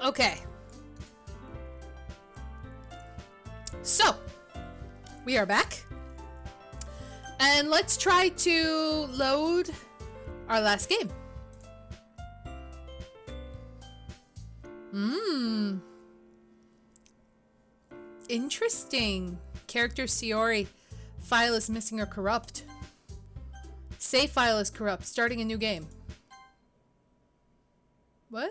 Okay. So, we are back. And let's try to load our last game. Interesting. Character Shiori. File is missing or corrupt. Save file is corrupt. Starting a new game. What?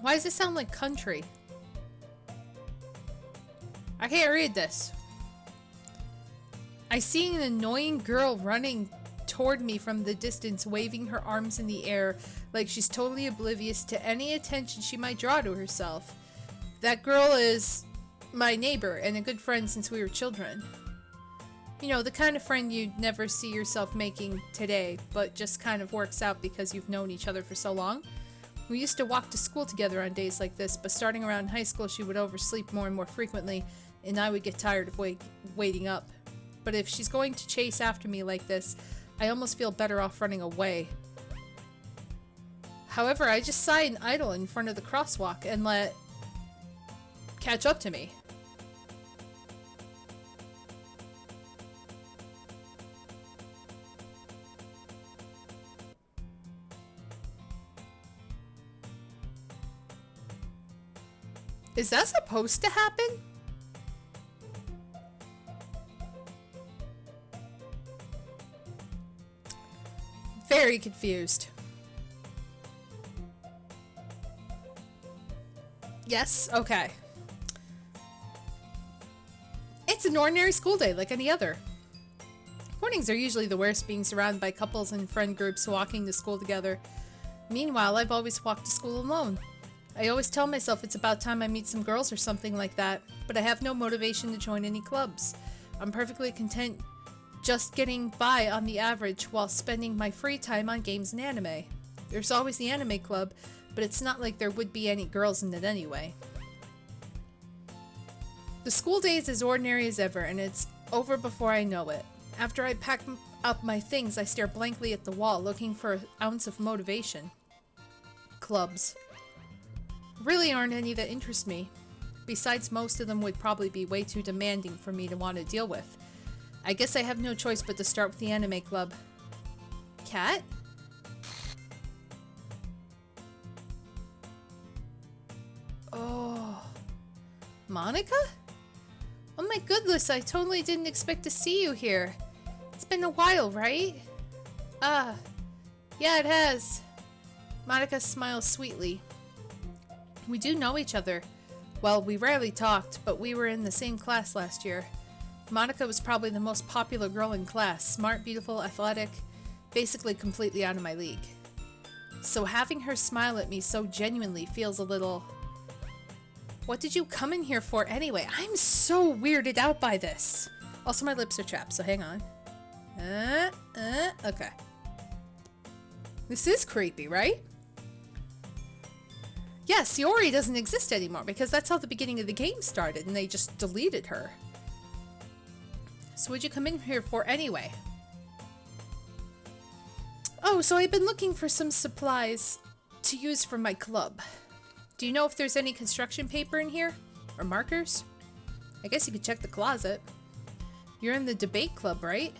Why does it sound like country? I can't read this. I see an annoying girl running toward me from the distance, waving her arms in the air like she's totally oblivious to any attention she might draw to herself. That girl is my neighbor and a good friend since we were children. You know, the kind of friend you'd never see yourself making today, but just kind of works out because you've known each other for so long. We used to walk to school together on days like this, but starting around high school she would oversleep more and more frequently, and I would get tired of waiting up. But if she's going to chase after me like this, I almost feel better off running away. However, I just sigh and idle in front of the crosswalk and let catch up to me. Is that supposed to happen? Very confused. Yes? Okay. It's an ordinary school day like any other. Mornings are usually the worst, being surrounded by couples and friend groups walking to school together. Meanwhile, I've always walked to school alone. I always tell myself it's about time I meet some girls or something like that, but I have no motivation to join any clubs. I'm perfectly content just getting by on the average while spending my free time on games and anime. There's always the anime club, but it's not like there would be any girls in it anyway. The school day is as ordinary as ever, and it's over before I know it. After I pack up my things, I stare blankly at the wall, looking for an ounce of motivation. Clubs. Really aren't any that interest me. Besides, most of them would probably be way too demanding for me to want to deal with. I guess I have no choice but to start with the anime club. Cat? Oh. Monica? Oh my goodness, I totally didn't expect to see you here. It's been a while, right? Yeah, it has. Monica smiles sweetly. We do know each other. Well, we rarely talked, but we were in the same class last year. Monica was probably the most popular girl in class. Smart, beautiful, athletic, basically completely out of my league. So having her smile at me so genuinely feels a little... What did you come in here for anyway? I'm so weirded out by this. Also, my lips are chapped, so hang on. Okay. This is creepy, right? Yeah, Shiori doesn't exist anymore because that's how the beginning of the game started and they just deleted her. So what'd you come in here for anyway? Oh, so I've been looking for some supplies to use for my club. Do you know if there's any construction paper in here? Or markers? I guess you could check the closet. You're in the debate club, right?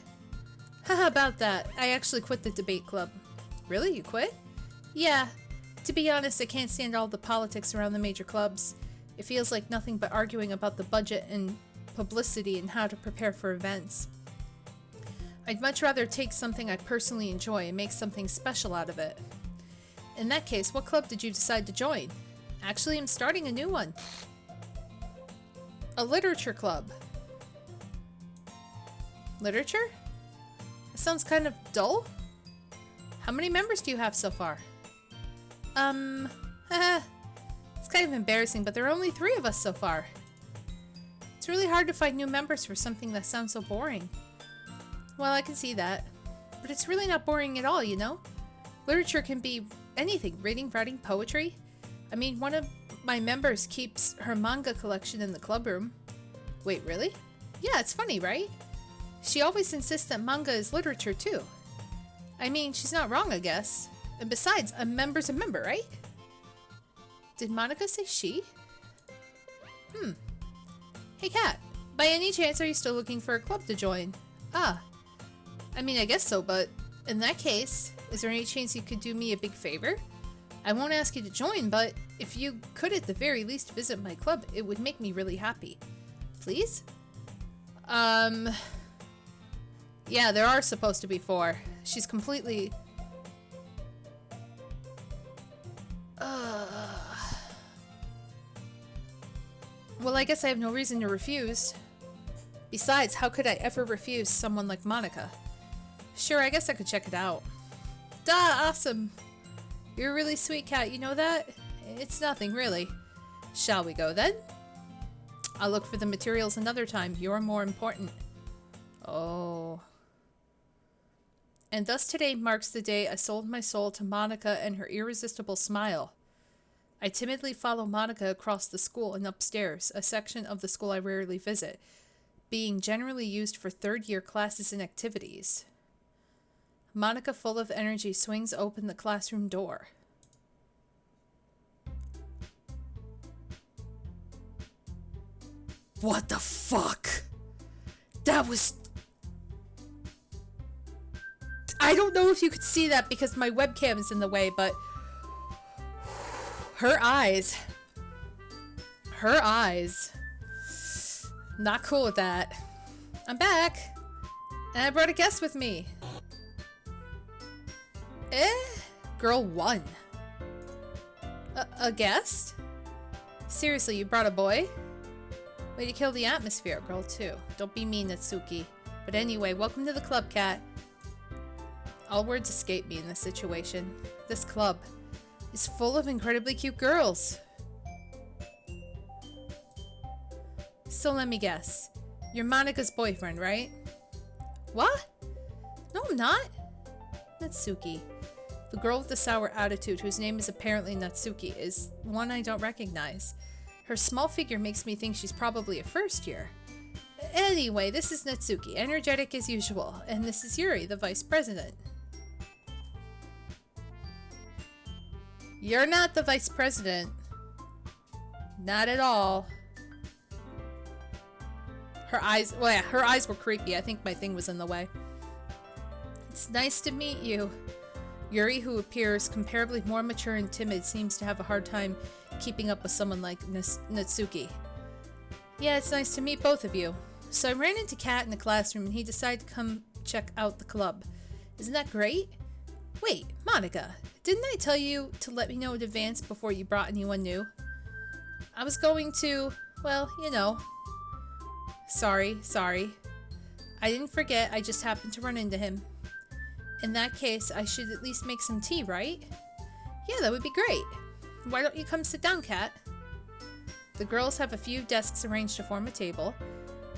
Haha, about that. I actually quit the debate club. Really? You quit? Yeah. To be honest, I can't stand all the politics around the major clubs. It feels like nothing but arguing about the budget and publicity and how to prepare for events. I'd much rather take something I personally enjoy and make something special out of it. In that case, what club did you decide to join? Actually, I'm starting a new one. A literature club. Literature? That sounds kind of dull. How many members do you have so far? It's kind of embarrassing, but there are only 3 of us so far. It's really hard to find new members for something that sounds so boring. Well, I can see that. But it's really not boring at all, you know? Literature can be anything. Reading, writing, poetry. I mean, one of my members keeps her manga collection in the club room. Wait, really? Yeah, it's funny, right? She always insists that manga is literature too. I mean, she's not wrong, I guess. And besides, a member's a member, right? Did Monica say she? Hey, Kat. By any chance, are you still looking for a club to join? Ah. I mean, I guess so, but in that case, is there any chance you could do me a big favor? I won't ask you to join, but if you could at the very least visit my club, it would make me really happy. Please? Yeah, there are supposed to be 4. She's completely... Well, I guess I have no reason to refuse. Besides, how could I ever refuse someone like Monica? Sure, I guess I could check it out. Duh, awesome. You're a really sweet cat, you know that? It's nothing, really. Shall we go then? I'll look for the materials another time. You're more important. Oh. And thus today marks the day I sold my soul to Monica and her irresistible smile. I timidly follow Monica across the school and upstairs, a section of the school I rarely visit, being generally used for third-year classes and activities. Monica, full of energy, swings open the classroom door. What the fuck? That was... I don't know if you could see that because my webcam is in the way, but... Her eyes. Her eyes. Not cool with that. I'm back. And I brought a guest with me. Girl 1. A guest? Seriously, you brought a boy? Way to kill the atmosphere, girl 2. Don't be mean, Natsuki. But anyway, welcome to the club, Cat. All words escape me in this situation. This club is full of incredibly cute girls. So let me guess. You're Monica's boyfriend, right? What? No, I'm not. Natsuki. The girl with the sour attitude, whose name is apparently Natsuki, is one I don't recognize. Her small figure makes me think she's probably a first year. Anyway, this is Natsuki, energetic as usual, and this is Yuri, the vice president. You're not the vice president. Not at all. Her eyes, well yeah, her eyes were creepy. I think my thing was in the way. It's nice to meet you. Yuri, who appears comparably more mature and timid, seems to have a hard time keeping up with someone like Natsuki. Yeah, it's nice to meet both of you. So I ran into Kat in the classroom and he decided to come check out the club. Isn't that great? Wait, Monica, didn't I tell you to let me know in advance before you brought anyone new? I was going to, well, you know. Sorry. I didn't forget, I just happened to run into him. In that case, I should at least make some tea, right? Yeah, that would be great. Why don't you come sit down, Kat? The girls have a few desks arranged to form a table.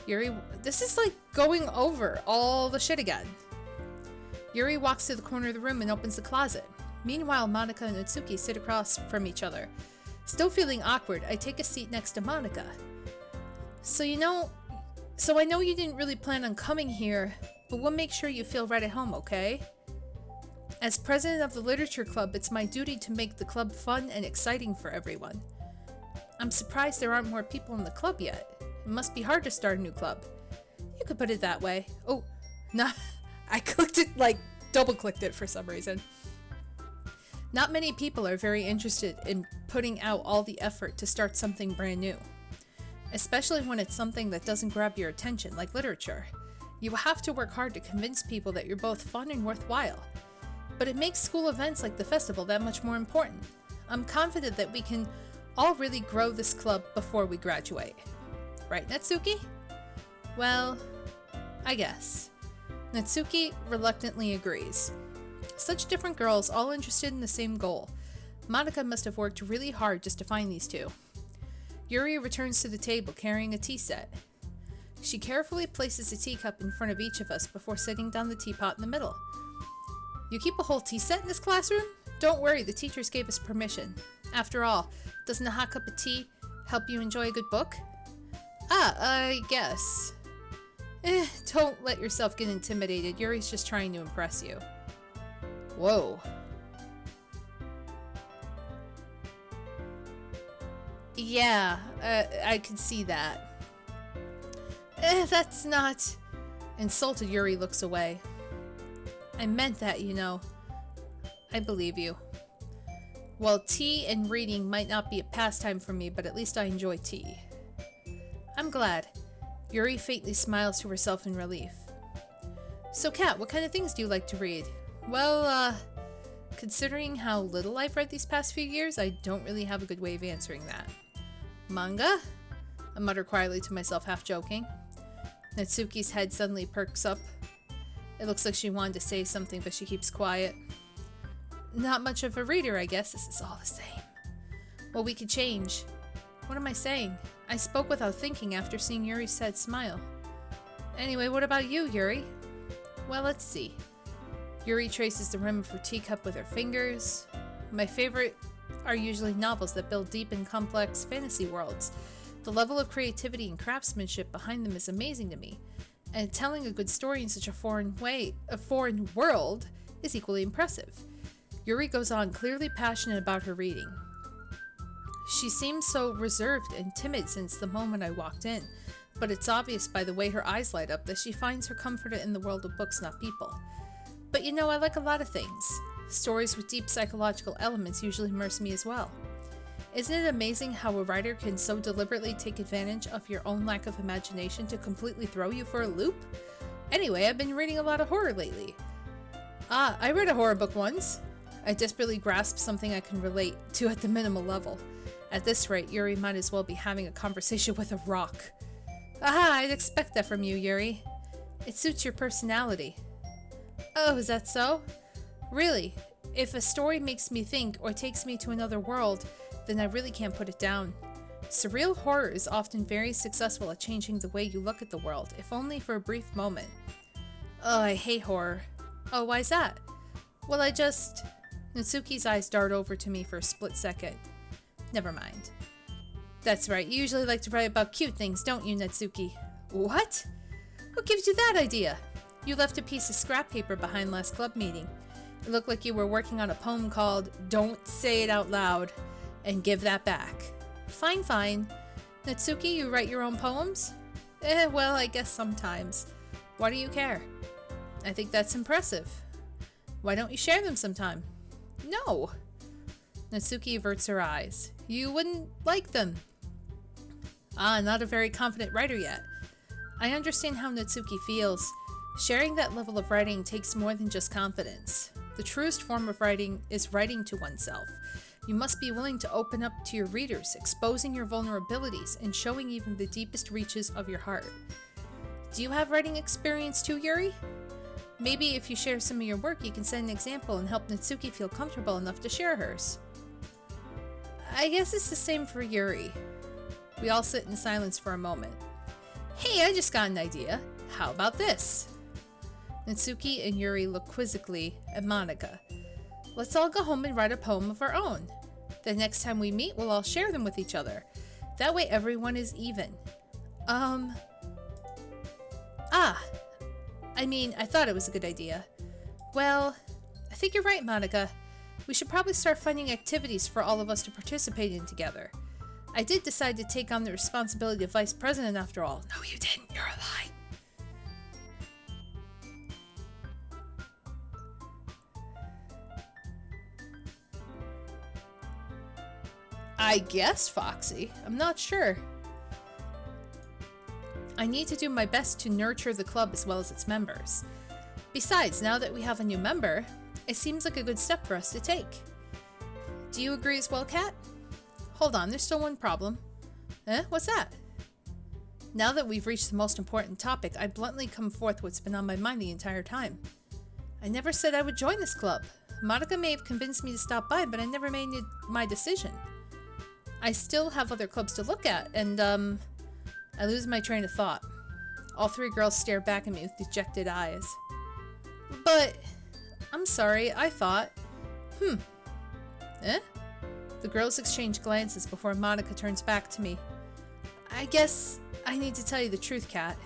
Yuri, this is like going over all the shit again. Yuri walks to the corner of the room and opens the closet. Meanwhile, Monica and Natsuki sit across from each other. Still feeling awkward, I take a seat next to Monica. So I know you didn't really plan on coming here, but we'll make sure you feel right at home, okay? As president of the literature club, it's my duty to make the club fun and exciting for everyone. I'm surprised there aren't more people in the club yet. It must be hard to start a new club. You could put it that way. Oh, nah, I clicked it, double-clicked it for some reason. Not many people are very interested in putting out all the effort to start something brand new. Especially when it's something that doesn't grab your attention, like literature. You have to work hard to convince people that you're both fun and worthwhile. But it makes school events like the festival that much more important. I'm confident that we can all really grow this club before we graduate. Right, Natsuki? Well, I guess. Natsuki reluctantly agrees. Such different girls, all interested in the same goal. Monica must have worked really hard just to find these two. Yuri returns to the table carrying a tea set. She carefully places a teacup in front of each of us before setting down the teapot in the middle. You keep a whole tea set in this classroom? Don't worry, the teachers gave us permission. After all, doesn't a hot cup of tea help you enjoy a good book? I guess. Don't let yourself get intimidated. Yuri's just trying to impress you. Whoa. Yeah, I can see that. That's not... Insulted Yuri looks away. I meant that, you know. I believe you. Well, tea and reading might not be a pastime for me, but at least I enjoy tea. I'm glad. Yuri faintly smiles to herself in relief. So, Kat, what kind of things do you like to read? Well, considering how little I've read these past few years, I don't really have a good way of answering that. Manga? I mutter quietly to myself, half joking. Natsuki's head suddenly perks up. It looks like she wanted to say something, but she keeps quiet. Not much of a reader, I guess. This is all the same. Well, we could change. What am I saying? I spoke without thinking after seeing Yuri's sad smile. Anyway, what about you, Yuri? Well, let's see. Yuri traces the rim of her teacup with her fingers. My favorite are usually novels that build deep and complex fantasy worlds. The level of creativity and craftsmanship behind them is amazing to me, and telling a good story in such a foreign world is equally impressive. Yuri goes on, clearly passionate about her reading. She seems so reserved and timid since the moment I walked in, but it's obvious by the way her eyes light up that she finds her comfort in the world of books, not people. But you know, I like a lot of things. Stories with deep psychological elements usually immerse me as well. Isn't it amazing how a writer can so deliberately take advantage of your own lack of imagination to completely throw you for a loop? Anyway, I've been reading a lot of horror lately. I read a horror book once. I desperately grasped something I can relate to at the minimal level. At this rate, Yuri might as well be having a conversation with a rock. Aha, I'd expect that from you, Yuri. It suits your personality. Oh, is that so? Really, if a story makes me think or takes me to another world, then I really can't put it down. Surreal horror is often very successful at changing the way you look at the world, if only for a brief moment. Oh, I hate horror. Oh, why's that? Well, Natsuki's eyes dart over to me for a split second. Never mind. That's right, you usually like to write about cute things, don't you, Natsuki? What? What gives you that idea? You left a piece of scrap paper behind last club meeting. It looked like you were working on a poem called Don't Say It Out Loud, and give that back. Fine, fine. Natsuki, you write your own poems? Well, I guess sometimes. Why do you care? I think that's impressive. Why don't you share them sometime? No. Natsuki averts her eyes. You wouldn't like them. Not a very confident writer yet. I understand how Natsuki feels. Sharing that level of writing takes more than just confidence. The truest form of writing is writing to oneself. You must be willing to open up to your readers, exposing your vulnerabilities and showing even the deepest reaches of your heart. Do you have writing experience too, Yuri? Maybe if you share some of your work, you can set an example and help Natsuki feel comfortable enough to share hers. I guess it's the same for Yuri. We all sit in silence for a moment. Hey, I just got an idea. How about this? Natsuki and Yuri look quizzically at Monika. Let's all go home and write a poem of our own. The next time we meet, we'll all share them with each other. That way everyone is even. I thought it was a good idea. Well, I think you're right, Monika. We should probably start finding activities for all of us to participate in together. I did decide to take on the responsibility of vice president after all. No, you didn't. You're a lie. I guess, Foxy. I'm not sure. I need to do my best to nurture the club as well as its members. Besides, now that we have a new member, it seems like a good step for us to take. Do you agree as well, Kat? Hold on, there's still one problem. What's that? Now that we've reached the most important topic, I bluntly come forth what's been on my mind the entire time. I never said I would join this club. Monika may have convinced me to stop by, but I never made my decision. I still have other clubs to look at, and, I lose my train of thought. All three girls stare back at me with dejected eyes. But, I'm sorry, I thought... The girls exchange glances before Monika turns back to me. I guess I need to tell you the truth, Kat.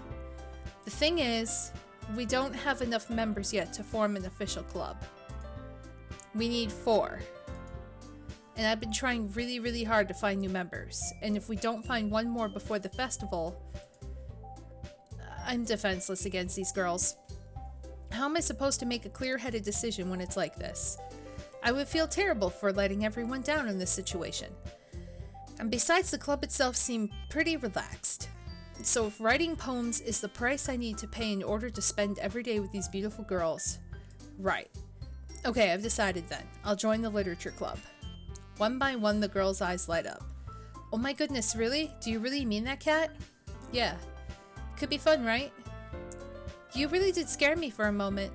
The thing is, we don't have enough members yet to form an official club. We need 4. And I've been trying really, really hard to find new members. And if we don't find one more before the festival, I'm defenseless against these girls. How am I supposed to make a clear-headed decision when it's like this? I would feel terrible for letting everyone down in this situation. And besides, the club itself seemed pretty relaxed. So if writing poems is the price I need to pay in order to spend every day with these beautiful girls, right. Okay, I've decided then. I'll join the literature club. One by one, the girls' eyes light up. Oh my goodness, really? Do you really mean that, Cat? Yeah. Could be fun, right? You really did scare me for a moment.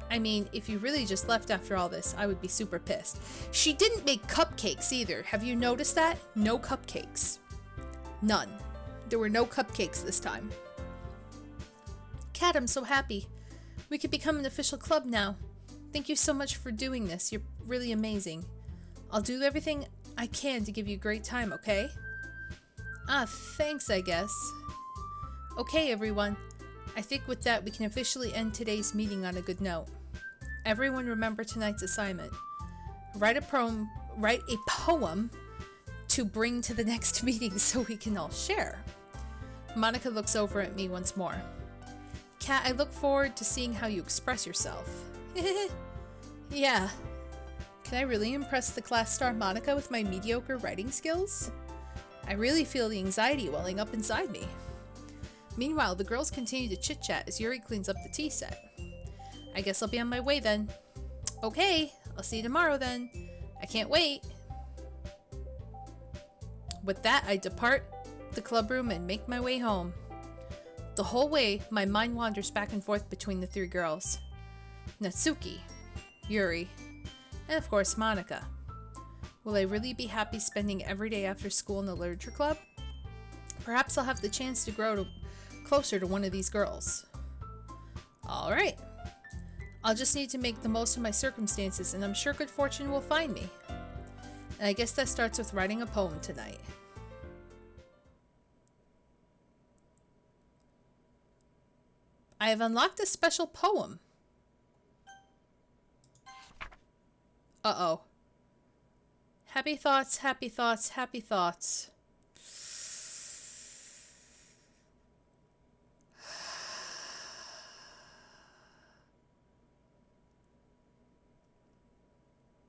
I mean, if you really just left after all this, I would be super pissed. She didn't make cupcakes either. Have you noticed that? No cupcakes. None. There were no cupcakes this time. Cat, I'm so happy. We could become an official club now. Thank you so much for doing this. You're really amazing. I'll do everything I can to give you a great time, okay? Ah, thanks, I guess. Okay, everyone. I think with that, we can officially end today's meeting on a good note. Everyone remember tonight's assignment. Write a poem to bring to the next meeting so we can all share. Monica looks over at me once more. Kat, I look forward to seeing how you express yourself. Yeah. Can I really impress the class star Monica with my mediocre writing skills? I really feel the anxiety welling up inside me. Meanwhile, the girls continue to chit-chat as Yuri cleans up the tea set. I guess I'll be on my way then. Okay, I'll see you tomorrow then. I can't wait. With that, I depart the club room and make my way home. The whole way, my mind wanders back and forth between the 3 girls. Natsuki, Yuri, and of course Monica. Will I really be happy spending every day after school in the literature club? Perhaps I'll have the chance to grow closer to one of these girls. Alright. I'll just need to make the most of my circumstances, and I'm sure good fortune will find me. And I guess that starts with writing a poem tonight. I have unlocked a special poem. Uh-oh. Happy thoughts, happy thoughts, happy thoughts.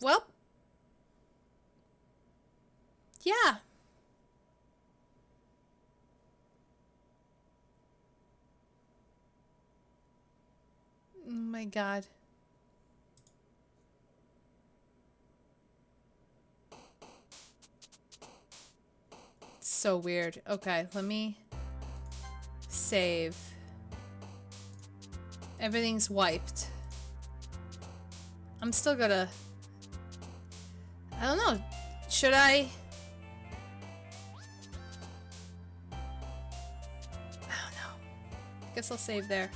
Well. Yeah. Oh my god. So weird. Okay, let me save. Everything's wiped. I'm still gonna... I don't know. Should I? I don't know. Guess I'll save there.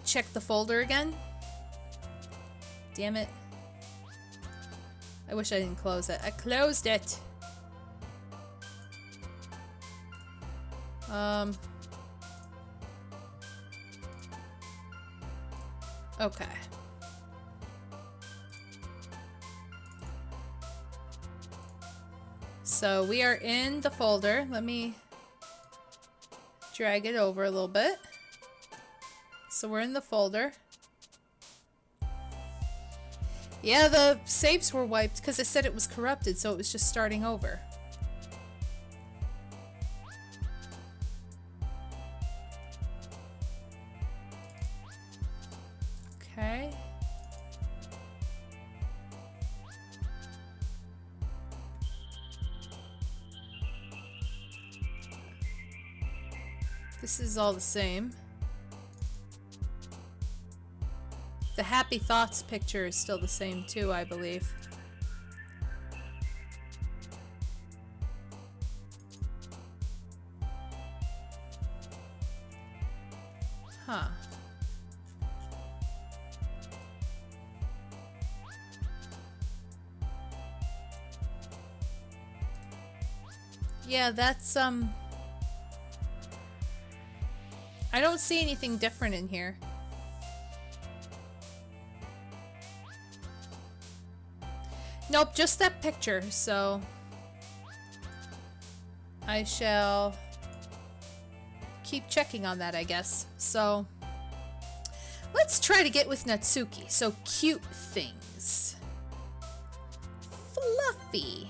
Check the folder again. Damn it. I wish I didn't close it. I closed it! Okay. So we are in the folder. Let me drag it over a little bit. So we're in the folder. Yeah, the saves were wiped because it said it was corrupted, so it was just starting over. Okay. This is all the same. The Happy Thoughts picture is still the same too, I believe. Huh. Yeah, that's, I don't see anything different in here. Nope, just that picture, so I shall keep checking on that, I guess. So let's try to get with Natsuki. So cute things. Fluffy.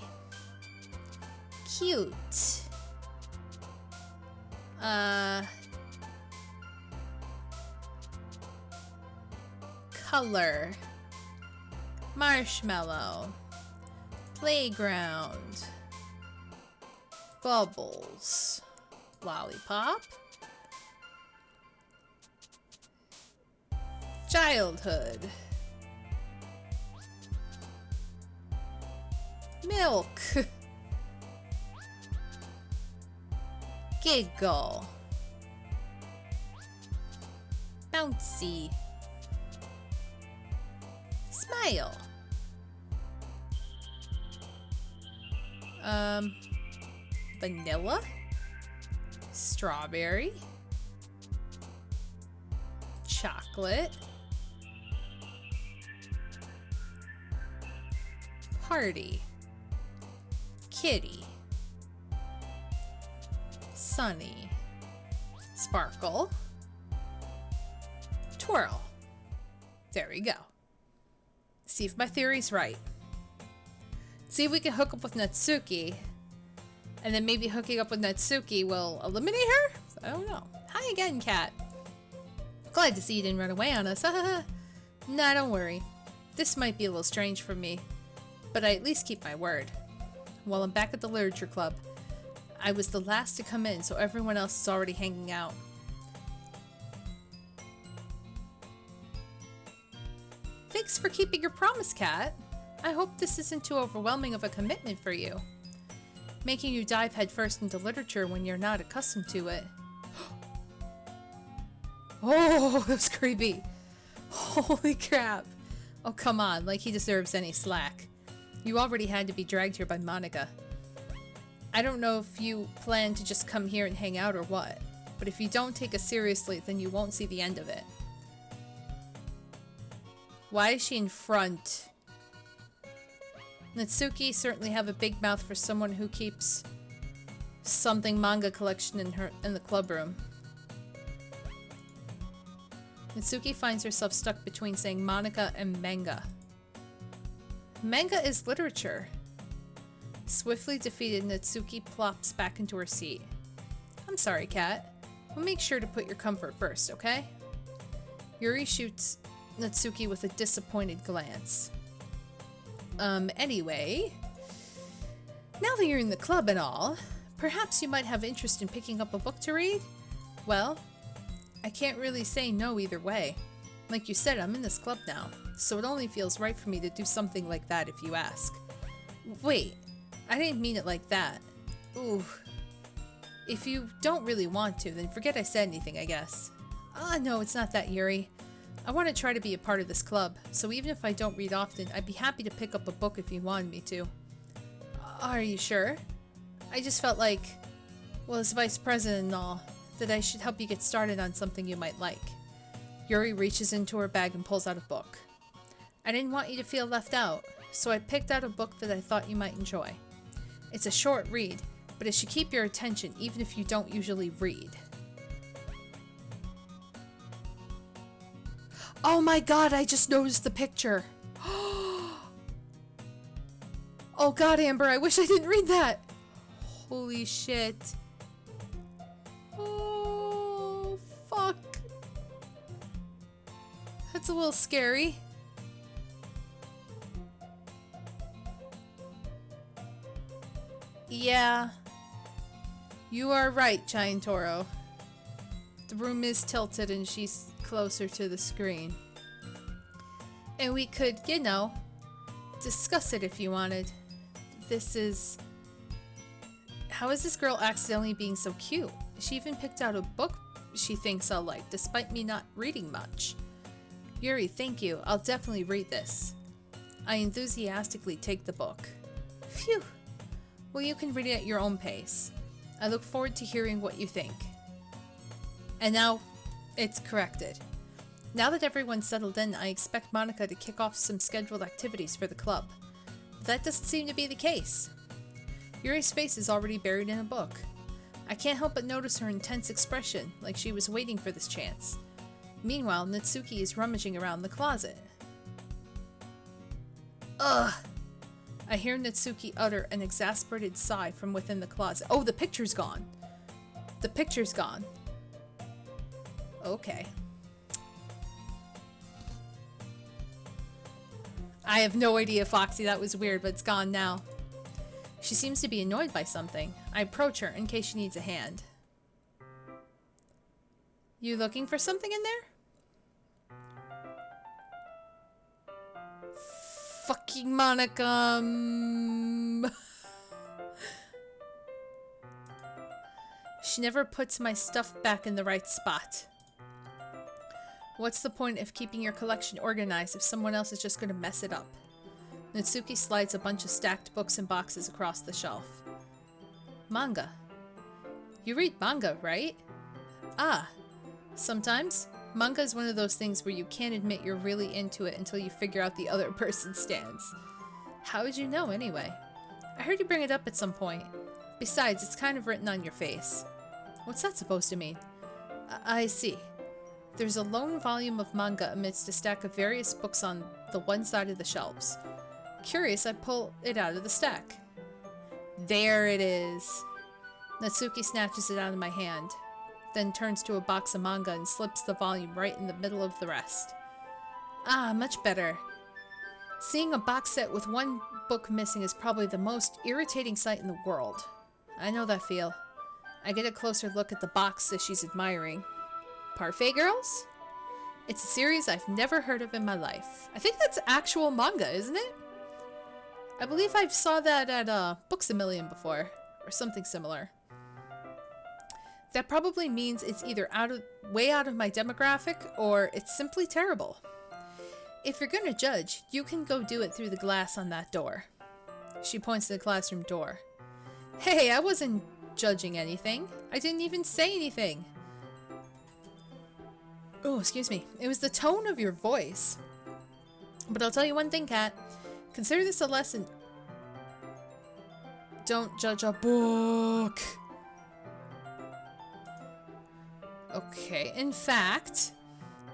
Cute. Color. Marshmallow. Playground. Bubbles. Lollipop. Childhood. Milk. Giggle. Bouncy. Smile. Vanilla. Strawberry. Chocolate. Party. Kitty. Sunny. Sparkle. Twirl. There we go. See if my theory's right. See if we can hook up with Natsuki. And then maybe hooking up with Natsuki will eliminate her? I don't know. Hi again, cat. Glad to see you didn't run away on us. Nah, don't worry. This might be a little strange for me, but I at least keep my word. Well, I'm back at the literature club. I was the last to come in, so everyone else is already hanging out. Thanks for keeping your promise, Cat. I hope this isn't too overwhelming of a commitment for you. Making you dive headfirst into literature when you're not accustomed to it. Oh, that was creepy. Holy crap. Oh, come on, like he deserves any slack. You already had to be dragged here by Monica. I don't know if you plan to just come here and hang out or what, but if you don't take us seriously, then you won't see the end of it. Why is she in front? Natsuki certainly have a big mouth for someone who keeps something manga collection in the club room. Natsuki finds herself stuck between saying Monica and manga. Manga is literature. Swiftly defeated, Natsuki plops back into her seat. I'm sorry, Cat. We'll make sure to put your comfort first, okay? Yuri shoots Natsuki with a disappointed glance. Anyway, now that you're in the club and all, perhaps you might have interest in picking up a book to read? Well, I can't really say no either way. Like you said, I'm in this club now, so it only feels right for me to do something like that if you ask. Wait, I didn't mean it like that. Ooh. If you don't really want to, then forget I said anything, I guess. No, it's not that, Yuri. I want to try to be a part of this club, so even if I don't read often, I'd be happy to pick up a book if you wanted me to. Are you sure? I just felt like, well, as vice president and all, that I should help you get started on something you might like. Yuri reaches into her bag and pulls out a book. I didn't want you to feel left out, so I picked out a book that I thought you might enjoy. It's a short read, but it should keep your attention even if you don't usually read. Oh my god, I just noticed the picture. Oh god, Amber, I wish I didn't read that. Holy shit. Oh, fuck. That's a little scary. Yeah. You are right, Giant Toro. The room is tilted and she's closer to the screen. And we could, you know, discuss it if you wanted. This is... How is this girl accidentally being so cute? She even picked out a book she thinks I'll like, despite me not reading much. Yuri, thank you. I'll definitely read this. I enthusiastically take the book. Phew. Well, you can read it at your own pace. I look forward to hearing what you think. And now, it's corrected. Now that everyone's settled in, I expect Monica to kick off some scheduled activities for the club. But that doesn't seem to be the case. Yuri's face is already buried in a book. I can't help but notice her intense expression, like she was waiting for this chance. Meanwhile, Natsuki is rummaging around the closet. Ugh! I hear Natsuki utter an exasperated sigh from within the closet. Oh, the picture's gone! The picture's gone. Okay. I have no idea, Foxy. That was weird, but it's gone now. She seems to be annoyed by something. I approach her in case she needs a hand. You looking for something in there? Fucking Monica. She never puts my stuff back in the right spot. What's the point of keeping your collection organized if someone else is just going to mess it up? Natsuki slides a bunch of stacked books and boxes across the shelf. Manga. You read manga, right? Ah. Sometimes, manga is one of those things where you can't admit you're really into it until you figure out the other person's stance. How would you know, anyway? I heard you bring it up at some point. Besides, it's kind of written on your face. What's that supposed to mean? I see. There's a lone volume of manga amidst a stack of various books on the one side of the shelves. Curious, I pull it out of the stack. There it is. Natsuki snatches it out of my hand, then turns to a box of manga and slips the volume right in the middle of the rest. Ah, much better. Seeing a box set with one book missing is probably the most irritating sight in the world. I know that feel. I get a closer look at the box that she's admiring. Parfait Girls? It's a series I've never heard of in my life. I think that's actual manga, isn't it? I believe I saw that at Books A Million before, or something similar. That probably means it's either way out of my demographic, or it's simply terrible. If you're gonna judge, you can go do it through the glass on that door. She points to the classroom door. Hey, I wasn't judging anything. I didn't even say anything. Oh, excuse me. It was the tone of your voice. But I'll tell you one thing, Kat. Consider this a lesson. Don't judge a book. Okay, in fact,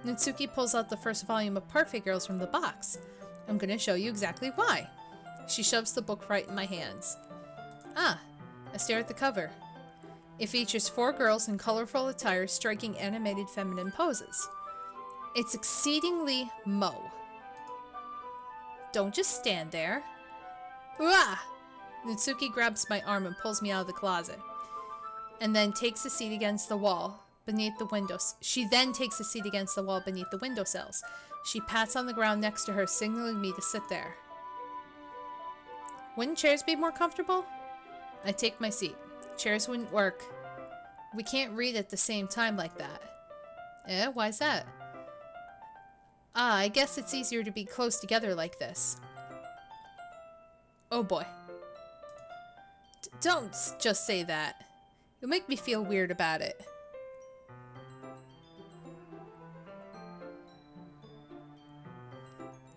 Natsuki pulls out the first volume of Parfait Girls from the box. I'm gonna show you exactly why. She shoves the book right in my hands. Ah, I stare at the cover. It features 4 girls in colorful attire striking animated feminine poses. It's exceedingly mo. Don't just stand there. Ah! Natsuki grabs my arm and pulls me out of the closet. And then takes a seat against the wall beneath the windows. She then takes a seat against the wall beneath the windowsills. She pats on the ground next to her, signaling me to sit there. Wouldn't chairs be more comfortable? I take my seat. Chairs wouldn't work. We can't read at the same time like that. Eh, why's that? Ah, I guess it's easier to be close together like this. Oh boy. Don't just say that. You'll make me feel weird about it.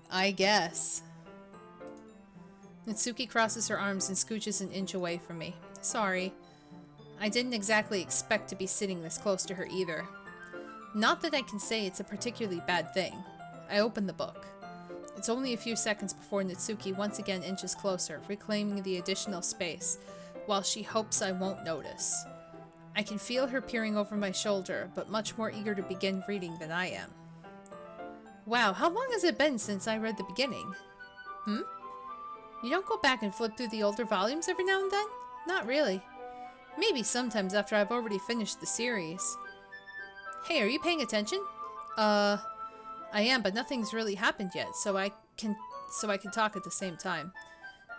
I guess. Natsuki crosses her arms and scooches an inch away from me. Sorry. I didn't exactly expect to be sitting this close to her either. Not that I can say it's a particularly bad thing. I open the book. It's only a few seconds before Natsuki once again inches closer, reclaiming the additional space, while she hopes I won't notice. I can feel her peering over my shoulder, but much more eager to begin reading than I am. Wow, how long has it been since I read the beginning? You don't go back and flip through the older volumes every now and then? Not really. Maybe sometimes after I've already finished the series. Hey, are you paying attention? I am, but nothing's really happened yet, so I can talk at the same time.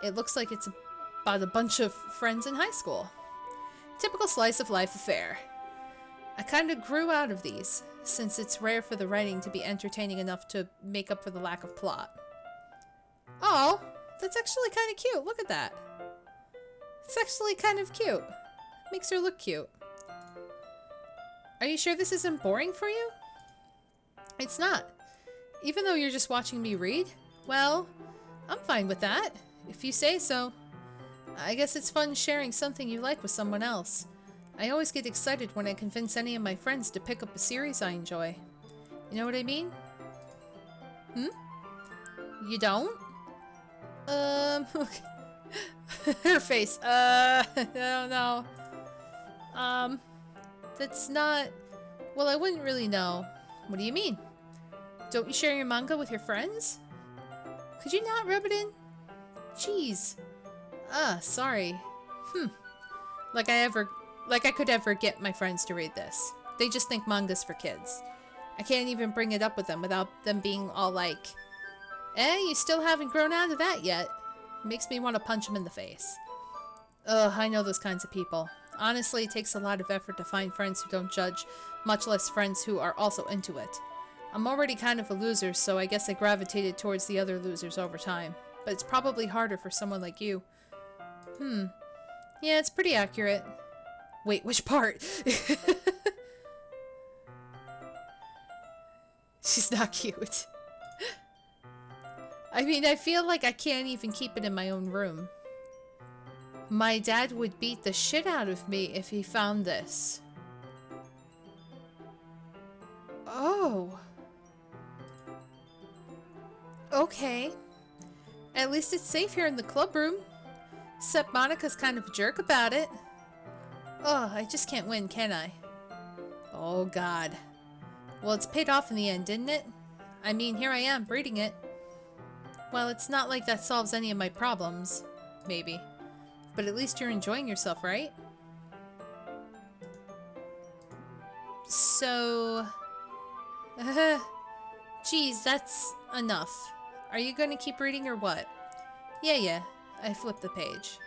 It looks like it's about a bunch of friends in high school. Typical slice of life affair. I kind of grew out of these, since it's rare for the writing to be entertaining enough to make up for the lack of plot. Oh, that's actually kind of cute. Look at that. It's actually kind of cute. Makes her look cute. Are you sure this isn't boring for you? It's not. Even though you're just watching me read? Well, I'm fine with that, if you say so. I guess it's fun sharing something you like with someone else. I always get excited when I convince any of my friends to pick up a series I enjoy. You know what I mean? Hmm? You don't? Her face. I don't know. That's not... Well, I wouldn't really know. What do you mean? Don't you share your manga with your friends? Could you not rub it in? Jeez. Sorry. Like I could ever get my friends to read this. They just think manga's for kids. I can't even bring it up with them without them being all like, you still haven't grown out of that yet. Makes me want to punch them in the face. Ugh, I know those kinds of people. Honestly, it takes a lot of effort to find friends who don't judge, much less friends who are also into it. I'm already kind of a loser, so I guess I gravitated towards the other losers over time. But it's probably harder for someone like you. Yeah, it's pretty accurate. Wait, which part? She's not cute. I mean, I feel like I can't even keep it in my own room. My dad would beat the shit out of me if he found this. Oh. Okay. At least it's safe here in the club room. Except Monica's kind of a jerk about it. Oh, I just can't win, can I? Oh, God. Well, it's paid off in the end, didn't it? I mean, here I am, reading it. Well, it's not like that solves any of my problems. Maybe. But at least you're enjoying yourself, right? So... geez, that's enough. Are you going to keep reading or what? Yeah. I flipped the page.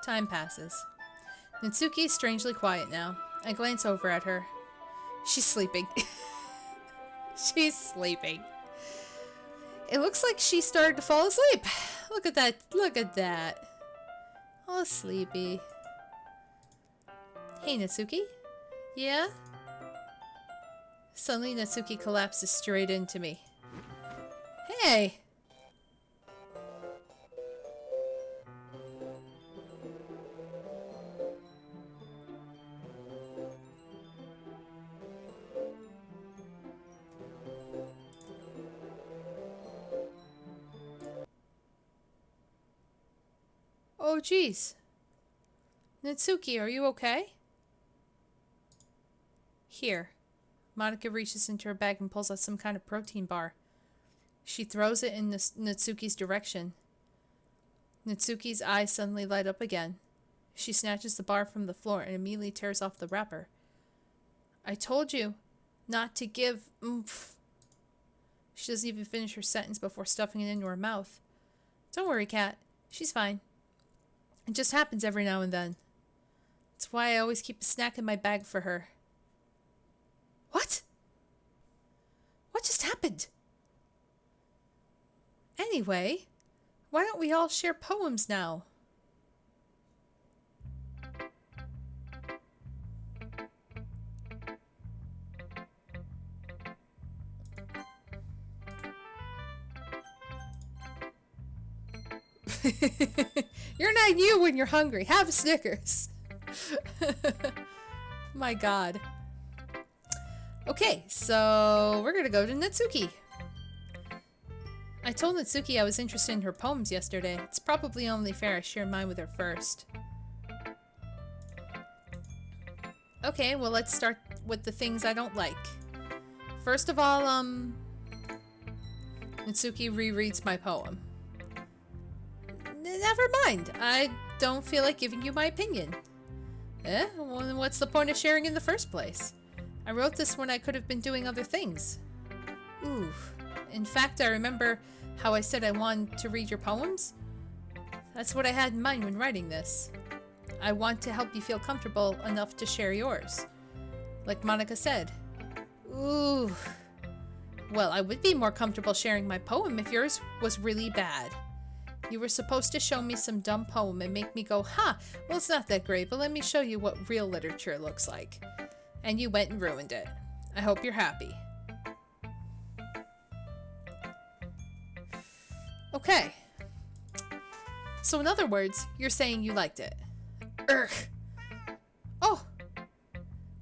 Time passes. Natsuki is strangely quiet now. I glance over at her. She's sleeping. She's sleeping. It looks like she started to fall asleep. Look at that. Look at that. Oh, sleepy. Hey, Natsuki? Yeah? Suddenly, Natsuki collapses straight into me. Hey! Oh, jeez. Natsuki, are you okay? Here. Monica reaches into her bag and pulls out some kind of protein bar. She throws it in Natsuki's direction. Natsuki's eyes suddenly light up again. She snatches the bar from the floor and immediately tears off the wrapper. I told you not to give oomph. She doesn't even finish her sentence before stuffing it into her mouth. Don't worry, Kat. She's fine. It just happens every now and then. That's why I always keep a snack in my bag for her. What? What just happened? Anyway, why don't we all share poems now? You're not you when you're hungry. Have a Snickers. My God. Okay, so we're gonna go to Natsuki. I told Natsuki I was interested in her poems yesterday. It's probably only fair I shared mine with her first. Okay, well, let's start with the things I don't like. First of all, Natsuki rereads my poem. Never mind. I don't feel like giving you my opinion. Well, then what's the point of sharing in the first place? I wrote this when I could have been doing other things. Ooh. In fact, I remember how I said I wanted to read your poems. That's what I had in mind when writing this. I want to help you feel comfortable enough to share yours. Like Monica said. Ooh. Well, I would be more comfortable sharing my poem if yours was really bad. You were supposed to show me some dumb poem and make me go, huh, well, it's not that great, but let me show you what real literature looks like. And you went and ruined it. I hope you're happy. Okay. So in other words, you're saying you liked it. Urgh. Oh.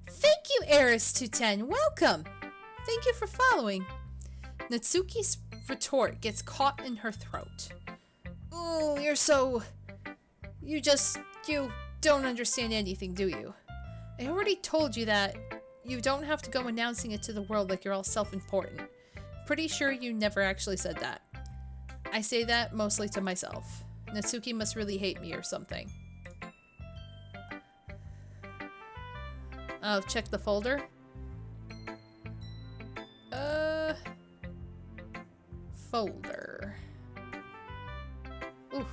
Thank you, Eris210. Welcome. Thank you for following. Natsuki's retort gets caught in her throat. Oh, you're so... You don't understand anything, do you? I already told you that. You don't have to go announcing it to the world like you're all self-important. Pretty sure you never actually said that. I say that mostly to myself. Natsuki must really hate me or something. I'll check the folder. Folder. Ooh.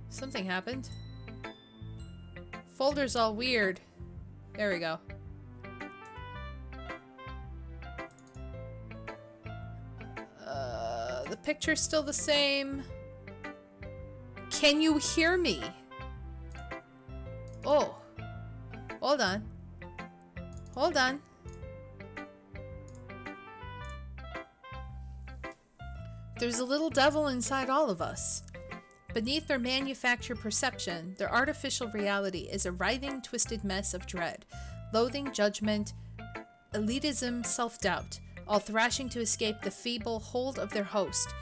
Something happened. Folder's all weird. There we go. The picture's still the same. Can you hear me? Oh. Hold on. Hold on. There's a little devil inside all of us. Beneath their manufactured perception, their artificial reality is a writhing, twisted mess of dread, loathing, judgment, elitism, self-doubt, all thrashing to escape the feeble hold of their host,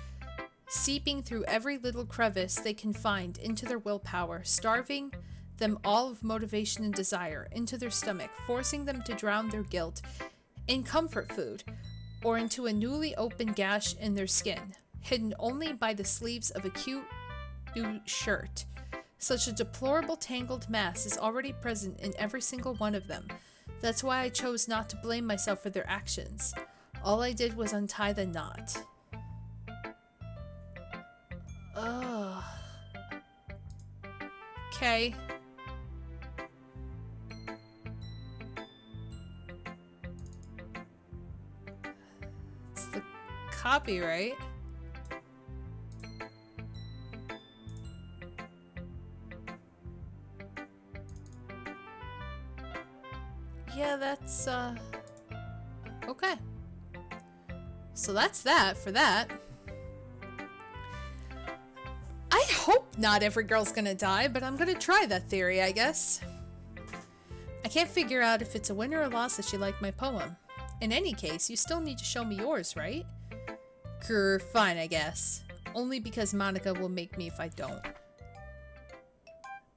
seeping through every little crevice they can find into their willpower, starving them all of motivation and desire into their stomach, forcing them to drown their guilt in comfort food or into a newly opened gash in their skin, hidden only by the sleeves of a cute new shirt. Such a deplorable tangled mass is already present in every single one of them. That's why I chose not to blame myself for their actions. All I did was untie the knot. Ugh. Okay. It's the copyright. Yeah, that's, okay. So that's that for that. I hope not every girl's gonna die, but I'm gonna try that theory, I guess. I can't figure out if it's a win or a loss that you like my poem. In any case, you still need to show me yours, right? Grr, fine, I guess. Only because Monica will make me if I don't.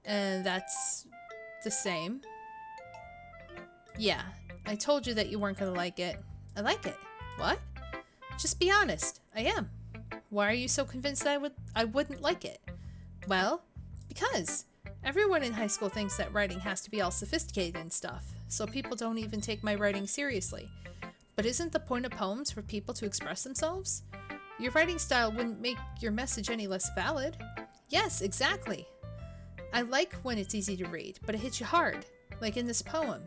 And that's the same. Yeah, I told you that you weren't gonna like it. I like it. What? Just be honest. I am. Why are you so convinced that I wouldn't like it? Well, because everyone in high school thinks that writing has to be all sophisticated and stuff, so people don't even take my writing seriously. But isn't the point of poems for people to express themselves? Your writing style wouldn't make your message any less valid. Yes, exactly. I like when it's easy to read, but it hits you hard, like in this poem.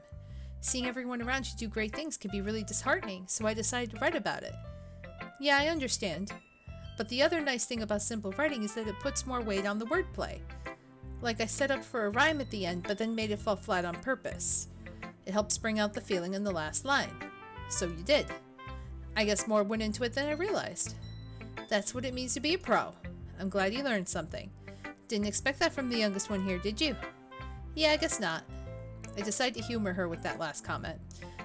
Seeing everyone around you do great things can be really disheartening, so I decided to write about it. Yeah, I understand. But the other nice thing about simple writing is that it puts more weight on the wordplay. Like I set up for a rhyme at the end, but then made it fall flat on purpose. It helps bring out the feeling in the last line. So you did. I guess more went into it than I realized. That's what it means to be a pro. I'm glad you learned something. Didn't expect that from the youngest one here, did you? Yeah, I guess not. I decided to humor her with that last comment.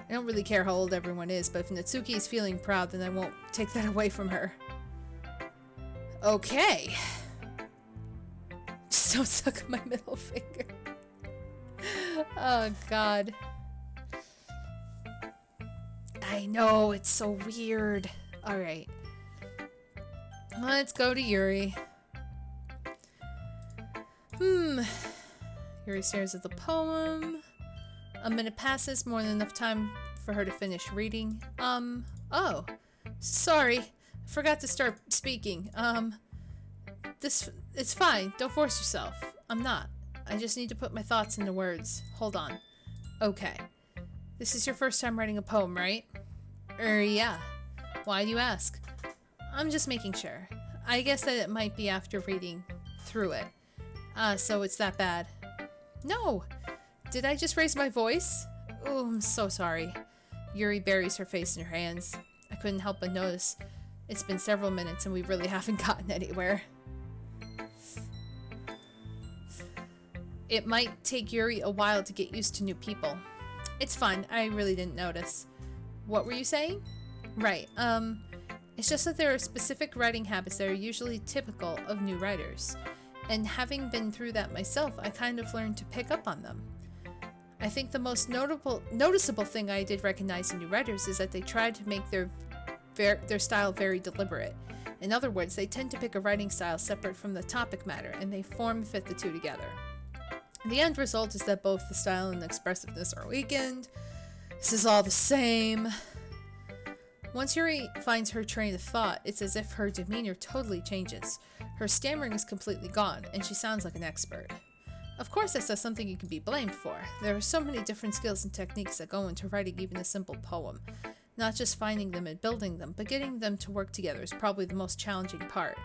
I don't really care how old everyone is, but if Natsuki is feeling proud, then I won't take that away from her. Okay. Just don't suck on my middle finger. Oh, God. I know, it's so weird. Alright. Let's go to Yuri. Yuri stares at the poem. A minute passes, more than enough time for her to finish reading. Oh. Sorry. I forgot to start speaking. It's fine. Don't force yourself. I'm not. I just need to put my thoughts into words. Hold on. Okay. This is your first time writing a poem, right? Yeah. Why do you ask? I'm just making sure. I guess that it might be after reading through it. So it's that bad. No! Did I just raise my voice? Oh, I'm so sorry. Yuri buries her face in her hands. I couldn't help but notice. It's been several minutes and we really haven't gotten anywhere. It might take Yuri a while to get used to new people. It's fun. I really didn't notice. What were you saying? Right. It's just that there are specific writing habits that are usually typical of new writers. And having been through that myself, I kind of learned to pick up on them. I think the most noticeable thing I did recognize in new writers is that they tried to make their style very deliberate. In other words, they tend to pick a writing style separate from the topic matter, and they form-fit the two together. The end result is that both the style and the expressiveness are weakened. This is all the same. Once Yuri finds her train of thought, it's as if her demeanor totally changes. Her stammering is completely gone, and she sounds like an expert. Of course, that's not something you can be blamed for. There are so many different skills and techniques that go into writing even a simple poem. Not just finding them and building them, but getting them to work together is probably the most challenging part.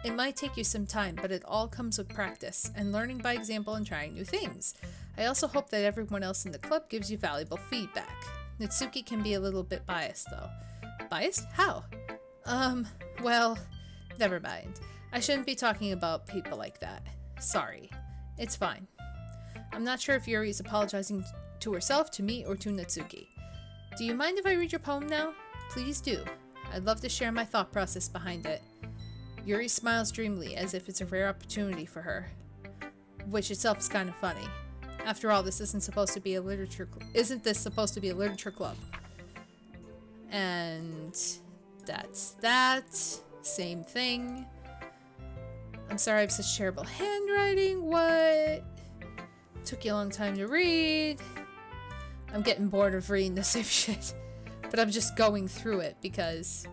It might take you some time, but it all comes with practice, and learning by example and trying new things. I also hope that everyone else in the club gives you valuable feedback. Natsuki can be a little bit biased, though. Biased? How? Well, never mind. I shouldn't be talking about people like that. Sorry. It's fine. I'm not sure if Yuri is apologizing to herself, to me, or to Natsuki. Do you mind if I read your poem now? Please do. I'd love to share my thought process behind it. Yuri smiles dreamily, as if it's a rare opportunity for her, which itself is kind of funny. After all, this isn't supposed to be a literature isn't this supposed to be a literature club? And that's that. Same thing. I'm sorry I have such terrible handwriting. What? Took you a long time to read. I'm getting bored of reading the same shit. But I'm just going through it because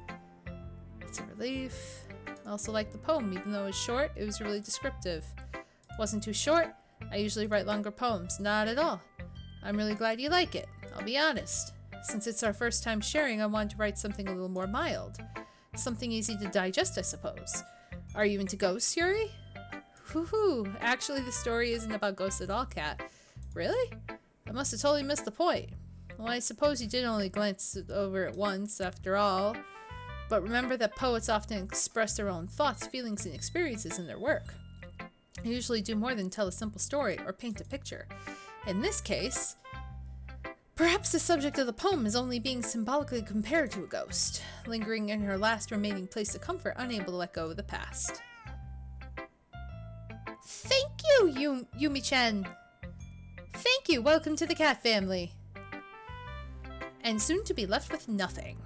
it's a relief. I also like the poem, even though it was short, it was really descriptive. Wasn't too short. I usually write longer poems. Not at all. I'm really glad you like it. I'll be honest. Since it's our first time sharing, I wanted to write something a little more mild. Something easy to digest, I suppose. Are you into ghosts, Yuri? Woohoo! Actually, the story isn't about ghosts at all, Kat. Really? I must have totally missed the point. Well, I suppose you did only glance over it once, after all. But remember that poets often express their own thoughts, feelings, and experiences in their work. They usually do more than tell a simple story or paint a picture. In this case, perhaps the subject of the poem is only being symbolically compared to a ghost, lingering in her last remaining place of comfort, unable to let go of the past. Thank you, Yumi-chan! Thank you! Welcome to the cat family! And soon to be left with nothing.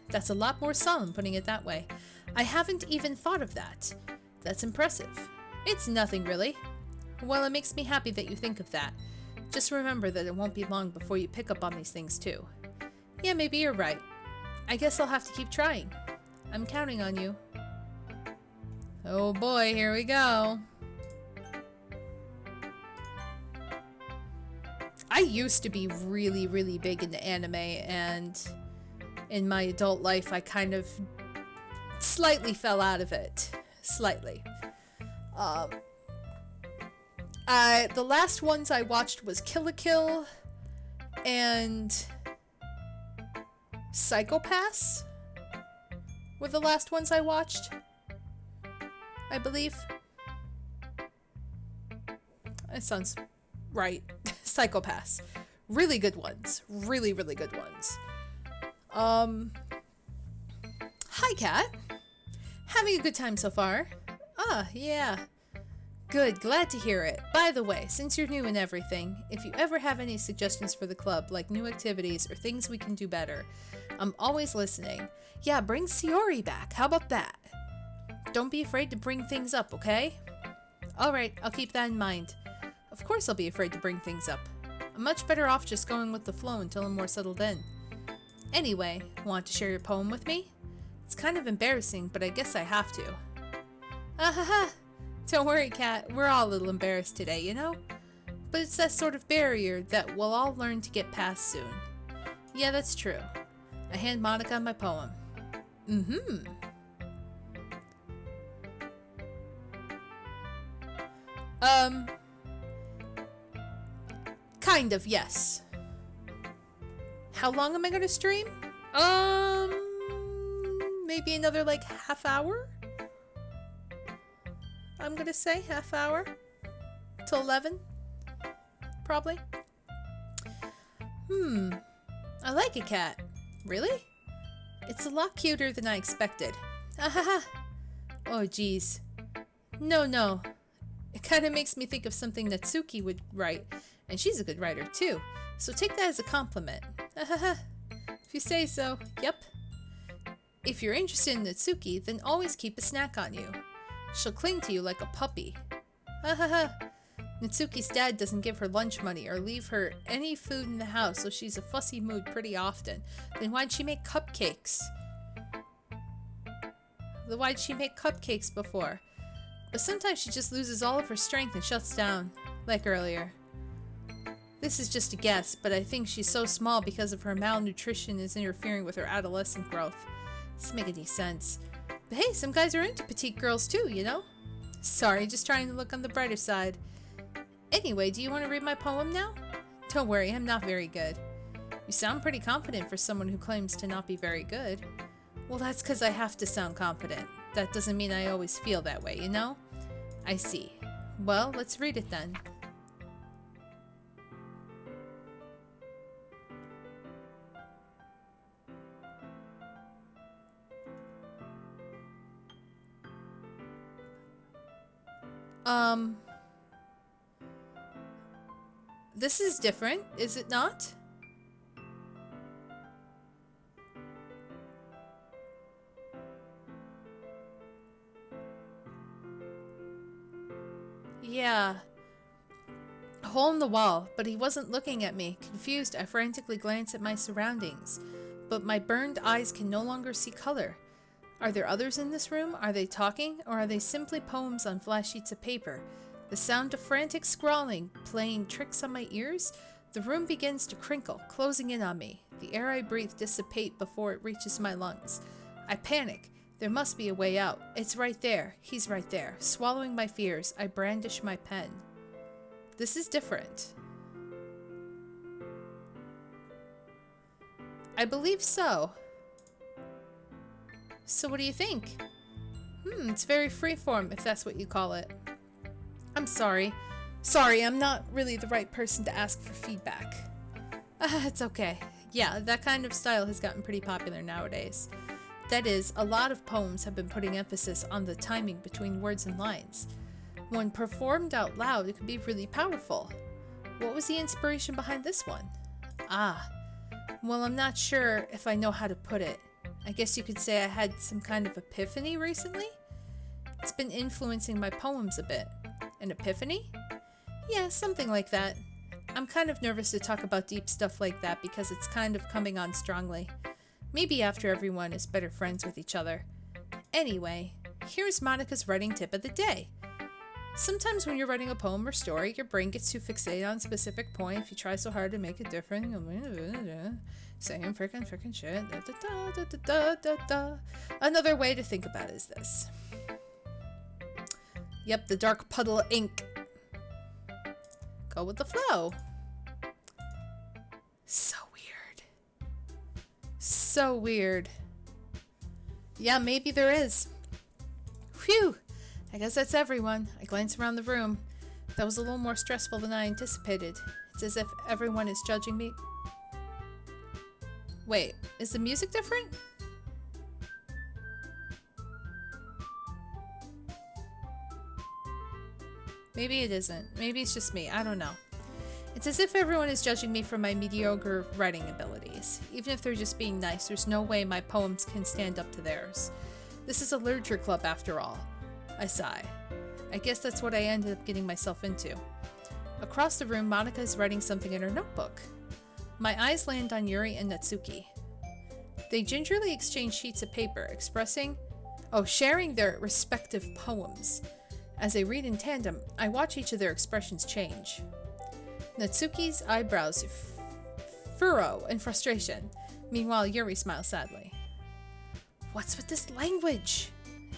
That's a lot more solemn, putting it that way. I haven't even thought of that. That's impressive. It's nothing, really. Well, it makes me happy that you think of that. Just remember that it won't be long before you pick up on these things, too. Yeah, maybe you're right. I guess I'll have to keep trying. I'm counting on you. Oh boy, here we go. I used to be really, really big into anime, and in my adult life, I kind of slightly fell out of it. Slightly. The last ones I watched was Kill la Kill and Psychopaths were the last ones I watched, I believe. That sounds right. Psychopaths. Really good ones. Really, really good ones. Hi, Kat. Having a good time so far? Ah, yeah. Good, glad to hear it. By the way, since you're new and everything, if you ever have any suggestions for the club, like new activities or things we can do better, I'm always listening. Yeah, bring Sayori back. How about that? Don't be afraid to bring things up, okay? Alright, I'll keep that in mind. Of course I'll be afraid to bring things up. I'm much better off just going with the flow until I'm more settled in. Anyway, want to share your poem with me? It's kind of embarrassing, but I guess I have to. Ahaha! Don't worry, Kat. We're all a little embarrassed today, you know? But it's that sort of barrier that we'll all learn to get past soon. Yeah, that's true. I hand Monica my poem. Mm-hmm. Kind of, yes. How long am I gonna stream? Maybe another like half hour? I'm gonna say half hour till 11, probably. I like a cat. Really? It's a lot cuter than I expected. Ahaha. Oh geez. No. It kind of makes me think of something Natsuki would write, and she's a good writer too, so take that as a compliment. Ahaha. If you say so, yep. If you're interested in Natsuki, then always keep a snack on you. She'll cling to you like a puppy. Ahaha. Natsuki's dad doesn't give her lunch money or leave her any food in the house, so she's a fussy mood pretty often. Then why'd she make cupcakes? Why'd she make cupcakes before? But sometimes she just loses all of her strength and shuts down, like earlier. This is just a guess, but I think she's so small because of her malnutrition is interfering with her adolescent growth. Doesn't make any sense. But hey, some guys are into petite girls too, you know? Sorry, just trying to look on the brighter side. Anyway, do you want to read my poem now? Don't worry, I'm not very good. You sound pretty confident for someone who claims to not be very good. Well, that's because I have to sound confident. That doesn't mean I always feel that way, you know? I see. Well, let's read it then. This is different, is it not? Yeah. A hole in the wall, but he wasn't looking at me. Confused, I frantically glanced at my surroundings. But my burned eyes can no longer see color. Are there others in this room? Are they talking? Or are they simply poems on flat sheets of paper? The sound of frantic scrawling, playing tricks on my ears? The room begins to crinkle, closing in on me. The air I breathe dissipates before it reaches my lungs. I panic. There must be a way out. It's right there. He's right there. Swallowing my fears, I brandish my pen. This is different. I believe so. So what do you think? It's very freeform, if that's what you call it. I'm sorry. Sorry, I'm not really the right person to ask for feedback. It's okay. Yeah, that kind of style has gotten pretty popular nowadays. That is, a lot of poems have been putting emphasis on the timing between words and lines. When performed out loud, it can be really powerful. What was the inspiration behind this one? Well, I'm not sure if I know how to put it. I guess you could say I had some kind of epiphany recently? It's been influencing my poems a bit. An epiphany? Yeah, something like that. I'm kind of nervous to talk about deep stuff like that because it's kind of coming on strongly. Maybe after everyone is better friends with each other. Anyway, here's Monica's writing tip of the day. Sometimes when you're writing a poem or story, your brain gets too fixated on a specific point. If you try so hard to make it different, saying frickin' shit. Another way to think about it is this. Yep, the dark puddle of ink. Go with the flow. So weird. So weird. Yeah, maybe there is. Phew. I guess that's everyone. I glance around the room. That was a little more stressful than I anticipated. It's as if everyone is judging me. Wait, is the music different? Maybe it isn't. Maybe it's just me. I don't know. It's as if everyone is judging me for my mediocre writing abilities. Even if they're just being nice, there's no way my poems can stand up to theirs. This is a literature club after all. I sigh. I guess that's what I ended up getting myself into. Across the room, Monica is writing something in her notebook. My eyes land on Yuri and Natsuki. They gingerly exchange sheets of paper, sharing their respective poems. As they read in tandem, I watch each of their expressions change. Natsuki's eyebrows furrow in frustration. Meanwhile, Yuri smiles sadly. What's with this language?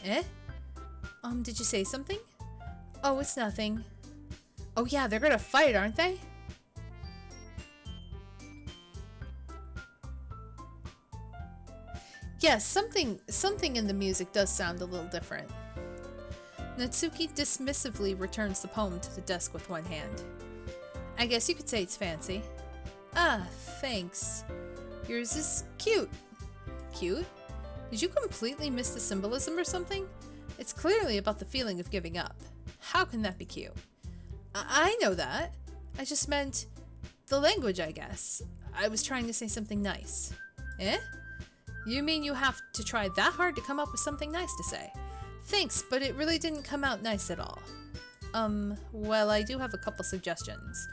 Eh? Did you say something? Oh, it's nothing. Oh yeah, they're gonna fight, aren't they? Yes, something in the music does sound a little different. Natsuki dismissively returns the poem to the desk with one hand. I guess you could say it's fancy. Ah, thanks. Yours is cute. Cute? Did you completely miss the symbolism or something? It's clearly about the feeling of giving up. How can that be cute? I know that. I just meant the language, I guess. I was trying to say something nice. Eh? You mean you have to try that hard to come up with something nice to say? Thanks, but it really didn't come out nice at all. Well, I do have a couple suggestions.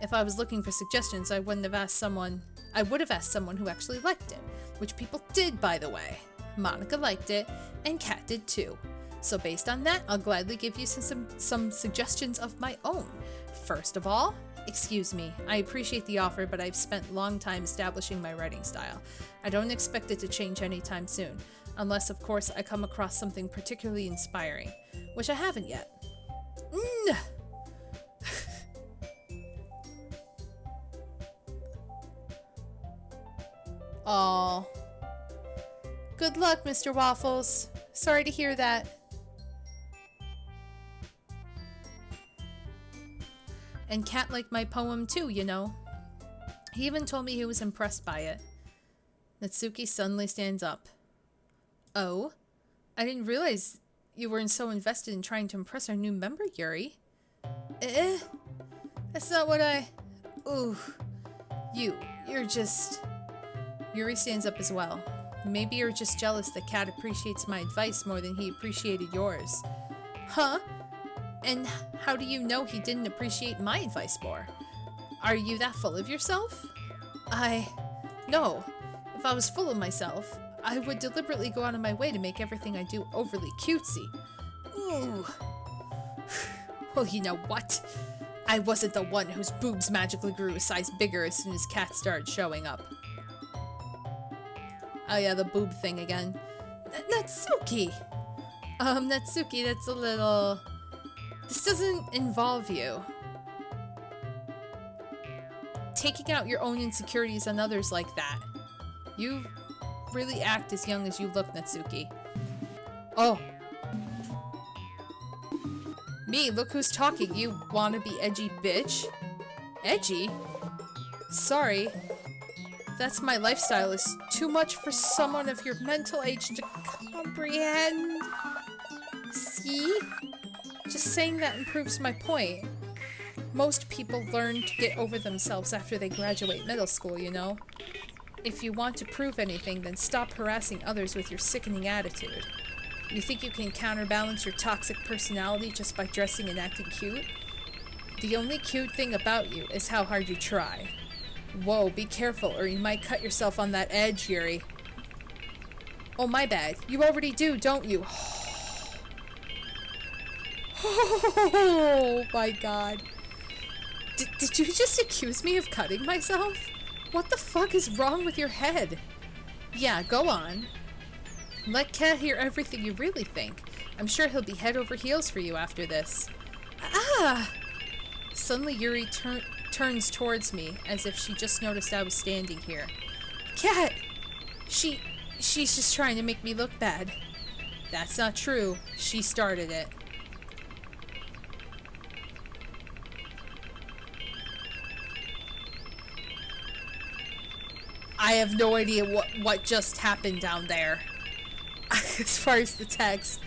If I was looking for suggestions, I would have asked someone who actually liked it, which people did, by the way. Monica liked it, and Kat did too. So based on that, I'll gladly give you some suggestions of my own. First of all, excuse me, I appreciate the offer, but I've spent a long time establishing my writing style. I don't expect it to change anytime soon, unless of course I come across something particularly inspiring, which I haven't yet. Aww. Good luck, Mr. Waffles. Sorry to hear that. And Kat liked my poem too, you know. He even told me he was impressed by it. Natsuki suddenly stands up. Oh? I didn't realize you weren't so invested in trying to impress our new member, Yuri. That's not what I... Ooh. You're just... Yuri stands up as well. Maybe you're just jealous that Kat appreciates my advice more than he appreciated yours. Huh? And how do you know he didn't appreciate my advice more? Are you that full of yourself? No. If I was full of myself, I would deliberately go out of my way to make everything I do overly cutesy. Ooh. Well, you know what? I wasn't the one whose boobs magically grew a size bigger as soon as Kat started showing up. Oh yeah, the boob thing again. Natsuki! Natsuki, that's a little... This doesn't involve you. Taking out your own insecurities on others like that. You really act as young as you look, Natsuki. Oh. Me, look who's talking, you wannabe edgy bitch. Edgy? Sorry. That's my lifestyle is too much for someone of your mental age to comprehend. See? Just saying that improves my point. Most people learn to get over themselves after they graduate middle school, you know? If you want to prove anything, then stop harassing others with your sickening attitude. You think you can counterbalance your toxic personality just by dressing and acting cute? The only cute thing about you is how hard you try. Whoa, be careful or you might cut yourself on that edge, Yuri. Oh, my bad. You already do, don't you? Oh my god. Did you just accuse me of cutting myself? What the fuck is wrong with your head? Yeah, go on. Let Kat hear everything you really think. I'm sure he'll be head over heels for you after this. Ah! Suddenly Yuri turns towards me as if she just noticed I was standing here. Kat! She's just trying to make me look bad. That's not true. She started it. I have no idea what just happened down there. As far as the text.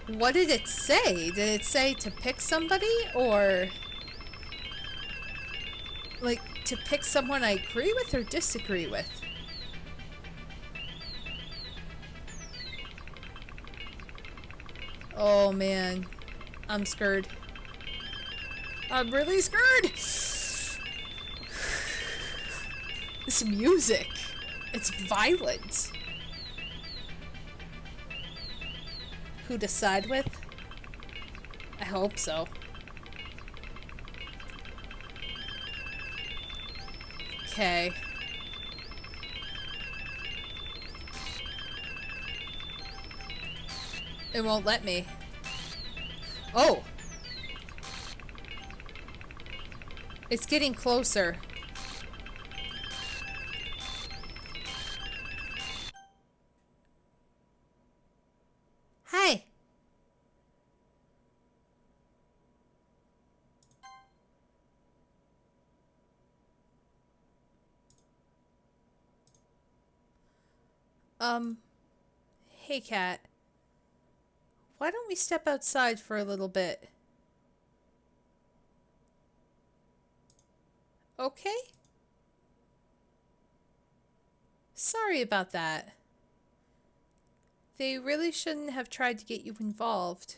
What did it say? Did it say to pick somebody? Or... like, to pick someone I agree with or disagree with? Oh, man. I'm scared. I'm really scared! This music. It's violent. Who to side with? I hope so. Okay. It won't let me. Oh! It's getting closer. Hi! Hey cat. Why don't we step outside for a little bit? Okay? Sorry about that. They really shouldn't have tried to get you involved.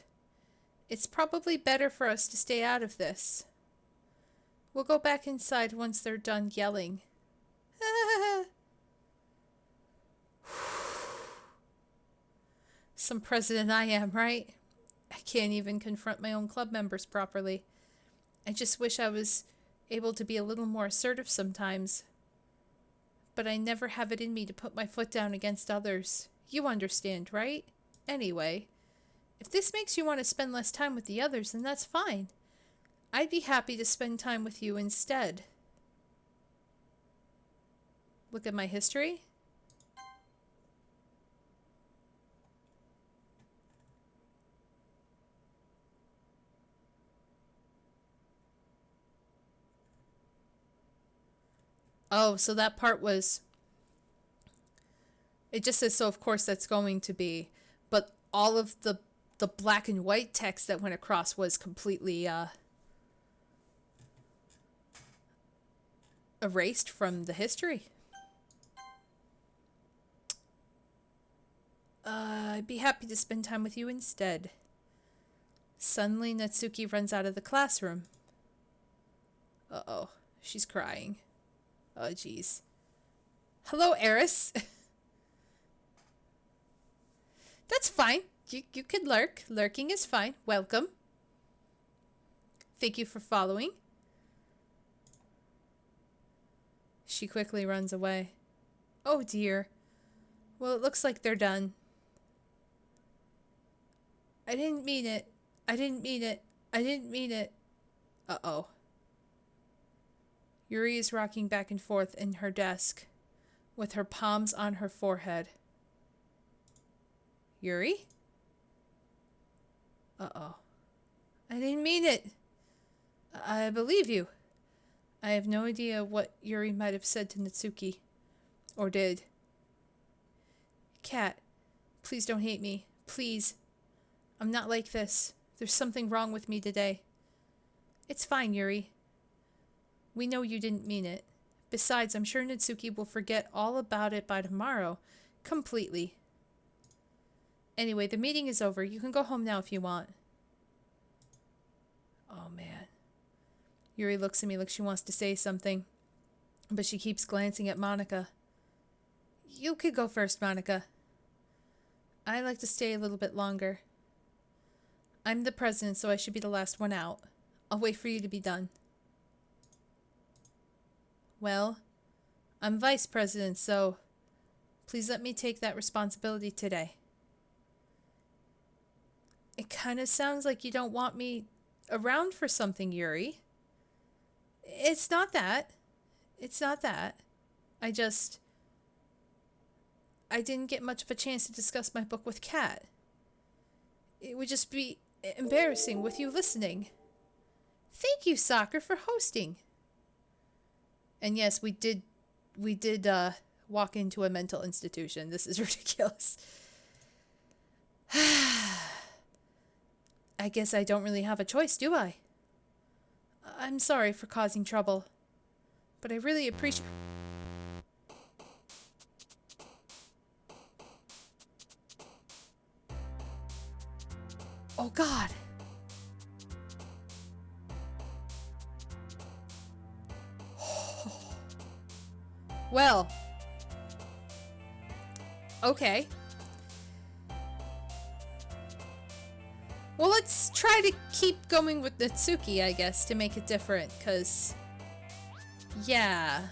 It's probably better for us to stay out of this. We'll go back inside once they're done yelling. Some president I am, right? I can't even confront my own club members properly. I just wish I was able to be a little more assertive sometimes. But I never have it in me to put my foot down against others. You understand, right? Anyway, if this makes you want to spend less time with the others, then that's fine. I'd be happy to spend time with you instead. Look at my history. Oh, so that part was... It just says, so of course that's going to be. But all of the black and white text that went across was completely erased from the history. I'd be happy to spend time with you instead. Suddenly, Natsuki runs out of the classroom. Uh-oh, she's crying. Oh, jeez. Hello, Eris. That's fine. You could lurk. Lurking is fine. Welcome. Thank you for following. She quickly runs away. Oh, dear. Well, it looks like they're done. I didn't mean it. I didn't mean it. I didn't mean it. Uh-oh. Yuri is rocking back and forth in her desk, with her palms on her forehead. Yuri? Uh-oh. I didn't mean it. I believe you. I have no idea what Yuri might have said to Natsuki. Or did. Cat, please don't hate me. Please. I'm not like this. There's something wrong with me today. It's fine, Yuri. We know you didn't mean it. Besides, I'm sure Natsuki will forget all about it by tomorrow. Completely. Anyway, the meeting is over. You can go home now if you want. Oh, man. Yuri looks at me like she wants to say something, but she keeps glancing at Monica. You could go first, Monica. I like to stay a little bit longer. I'm the president, so I should be the last one out. I'll wait for you to be done. Well, I'm vice president, so please let me take that responsibility today. It kind of sounds like you don't want me around for something, Yuri. It's not that. It's not that. I didn't get much of a chance to discuss my book with Kat. It would just be embarrassing with you listening. Thank you, Soccer, for hosting. And yes, we did walk into a mental institution. This is ridiculous. I guess I don't really have a choice, do I? I'm sorry for causing trouble, but I really appreciate... Oh, God. Well. Okay. Well, let's try to keep going with Natsuki, I guess, to make it different, because... Yeah.